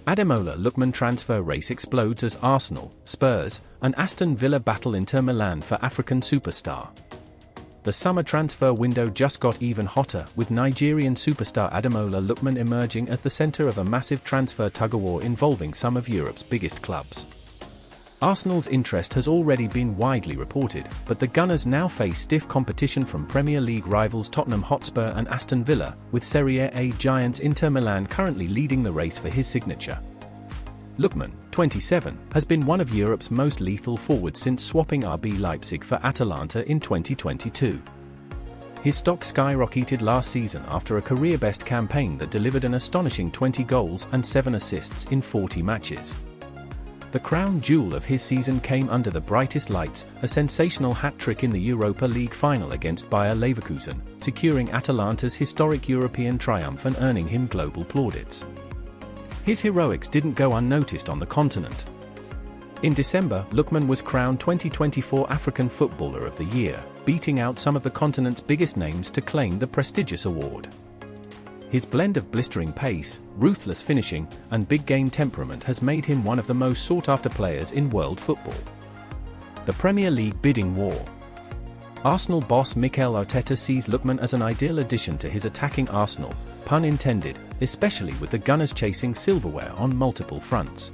Ademola Lookman transfer race explodes as Arsenal, Spurs, and Aston Villa battle Inter Milan for African superstar. The summer transfer window just got even hotter, with Nigerian superstar Ademola Lookman emerging as the centre of a massive transfer tug-of-war involving some of Europe's biggest clubs. Arsenal's interest has already been widely reported, but the Gunners now face stiff competition from Premier League rivals Tottenham Hotspur and Aston Villa, with Serie A giants Inter Milan currently leading the race for his signature. Lookman, 27, has been one of Europe's most lethal forwards since swapping RB Leipzig for Atalanta in 2022. His stock skyrocketed last season after a career-best campaign that delivered an astonishing 20 goals and 7 assists in 40 matches. The crown jewel of his season came under the brightest lights, a sensational hat-trick in the Europa League final against Bayer Leverkusen, securing Atalanta's historic European triumph and earning him global plaudits. His heroics didn't go unnoticed on the continent. In December, Lookman was crowned 2024 African Footballer of the Year, beating out some of the continent's biggest names to claim the prestigious award. His blend of blistering pace, ruthless finishing, and big-game temperament has made him one of the most sought-after players in world football. The Premier League bidding war. Arsenal boss Mikel Arteta sees Lookman as an ideal addition to his attacking arsenal, pun intended, especially with the Gunners chasing silverware on multiple fronts.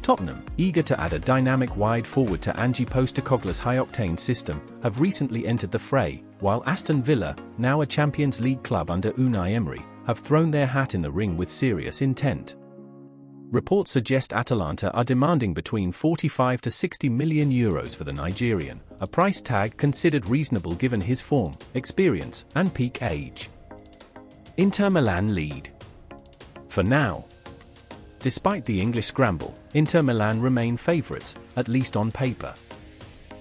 Tottenham, eager to add a dynamic wide forward to Ange Postecoglou's high-octane system, have recently entered the fray, while Aston Villa, now a Champions League club under Unai Emery, have thrown their hat in the ring with serious intent. Reports suggest Atalanta are demanding between 45 to 60 million euros for the Nigerian, a price tag considered reasonable given his form, experience, and peak age. Inter Milan lead. For now. Despite the English scramble, Inter Milan remain favourites, at least on paper.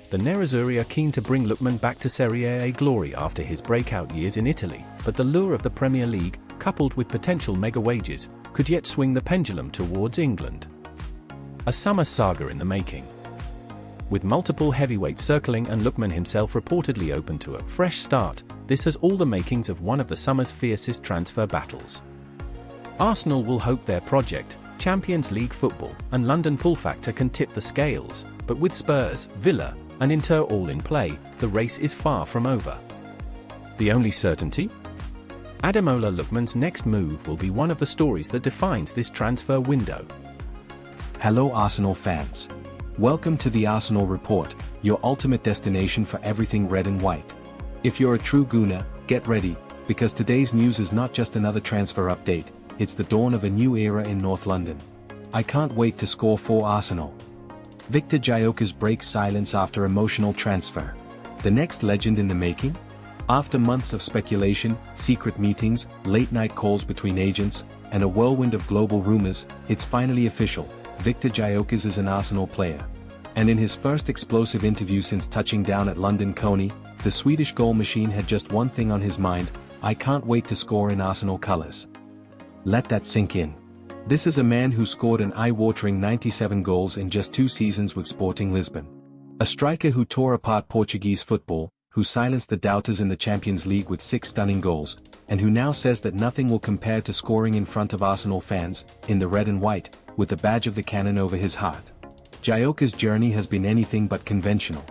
The Nerazzurri are keen to bring Lookman back to Serie A glory after his breakout years in Italy, but the lure of the Premier League, coupled with potential mega wages, could yet swing the pendulum towards England. A summer saga in the making. With multiple heavyweights circling and Lookman himself reportedly open to a fresh start, this has all the makings of one of the summer's fiercest transfer battles. Arsenal will hope their project, Champions League football, and London pull factor can tip the scales, but with Spurs, Villa, and Inter all in play, the race is far from over. The only certainty? Ademola Lookman's next move will be one of the stories that defines this transfer window. Hello Arsenal fans. Welcome to the Arsenal Report, your ultimate destination for everything red and white. If you're a true Gooner, get ready, because today's news is not just another transfer update, it's the dawn of a new era in North London. I can't wait to score for Arsenal. Victor GYOKERES breaks silence after emotional transfer. The next legend in the making? After months of speculation, secret meetings, late-night calls between agents, and a whirlwind of global rumors, it's finally official. Victor GYOKERES is an Arsenal player. And in his first explosive interview since touching down at London Coney, the Swedish goal machine had just one thing on his mind: I can't wait to score in Arsenal colours. Let that sink in. This is a man who scored an eye-watering 97 goals in just 2 seasons with Sporting Lisbon. A striker who tore apart Portuguese football, who silenced the doubters in the Champions League with 6 stunning goals, and who now says that nothing will compare to scoring in front of Arsenal fans, in the red and white, with the badge of the cannon over his heart. GYOKERES' journey has been anything but conventional.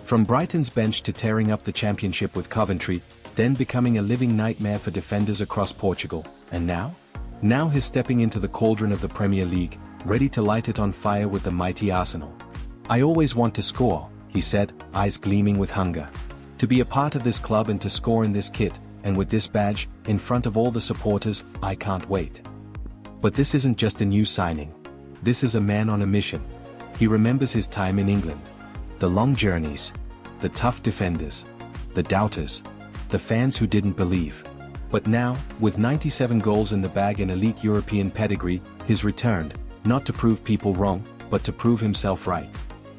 From Brighton's bench to tearing up the championship with Coventry, then becoming a living nightmare for defenders across Portugal, and now? Now he's stepping into the cauldron of the Premier League, ready to light it on fire with the mighty Arsenal. I always want to score, he said, eyes gleaming with hunger. To be a part of this club and to score in this kit, and with this badge, in front of all the supporters, I can't wait. But this isn't just a new signing. This is a man on a mission. He remembers his time in England. The long journeys. The tough defenders. The doubters. The fans who didn't believe. But now, with 97 goals in the bag and elite European pedigree, he's returned, not to prove people wrong, but to prove himself right.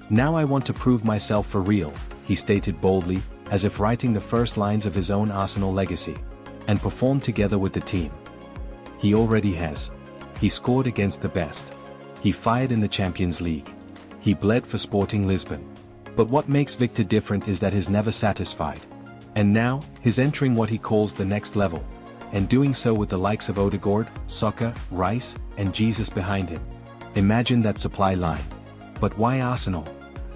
Now I want to prove myself for real, he stated boldly, as if writing the first lines of his own Arsenal legacy. And perform together with the team. He already has. He scored against the best. He fired in the Champions League. He bled for Sporting Lisbon. But what makes Victor different is that he's never satisfied. And now, he's entering what he calls the next level, and doing so with the likes of Odegaard, Saka, Rice, and Jesus behind him. Imagine that supply line. But why Arsenal?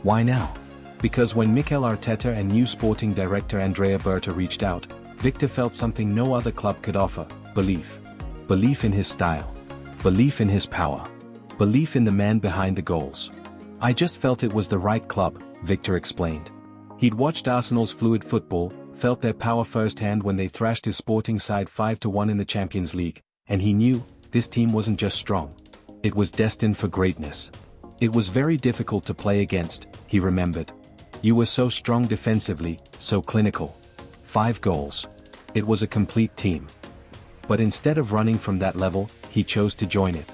Why now? Because when Mikel Arteta and new sporting director Andrea Berta reached out, Victor felt something no other club could offer: belief. Belief in his style. Belief in his power. Belief in the man behind the goals. I just felt it was the right club, Victor explained. He'd watched Arsenal's fluid football, felt their power firsthand when they thrashed his Sporting side 5-1 in the Champions League, and he knew this team wasn't just strong. It was destined for greatness. It was very difficult to play against, he remembered. You were so strong defensively, so clinical. 5 goals. It was a complete team. But instead of running from that level, he chose to join it.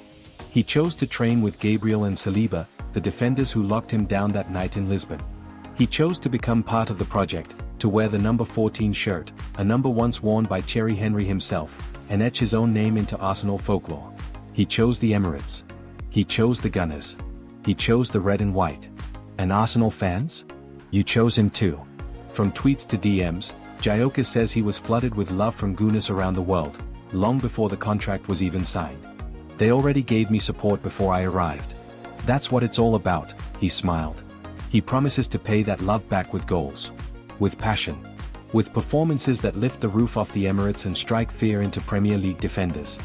He chose to train with Gabriel and Saliba, the defenders who locked him down that night in Lisbon. He chose to become part of the project, to wear the number 14 shirt, a number once worn by Thierry Henry himself, and etch his own name into Arsenal folklore. He chose the Emirates. He chose the Gunners. He chose the red and white. And Arsenal fans? You chose him too. From tweets to DMs, GYOKERES says he was flooded with love from Gunners around the world, long before the contract was even signed. They already gave me support before I arrived. That's what it's all about, he smiled. He promises to pay that love back with goals. With passion. With performances that lift the roof off the Emirates and strike fear into Premier League defenders.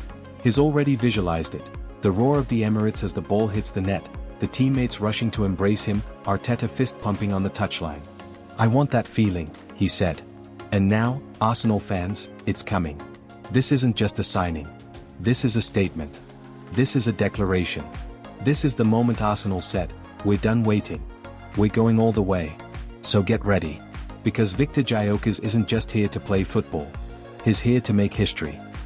He's already visualized it. The roar of the Emirates as the ball hits the net, the teammates rushing to embrace him, Arteta fist-pumping on the touchline. I want that feeling, he said. And now, Arsenal fans, it's coming. This isn't just a signing. This is a statement. This is a declaration. This is the moment Arsenal said, we're done waiting. We're going all the way. So get ready. Because Victor GYOKERES isn't just here to play football. He's here to make history.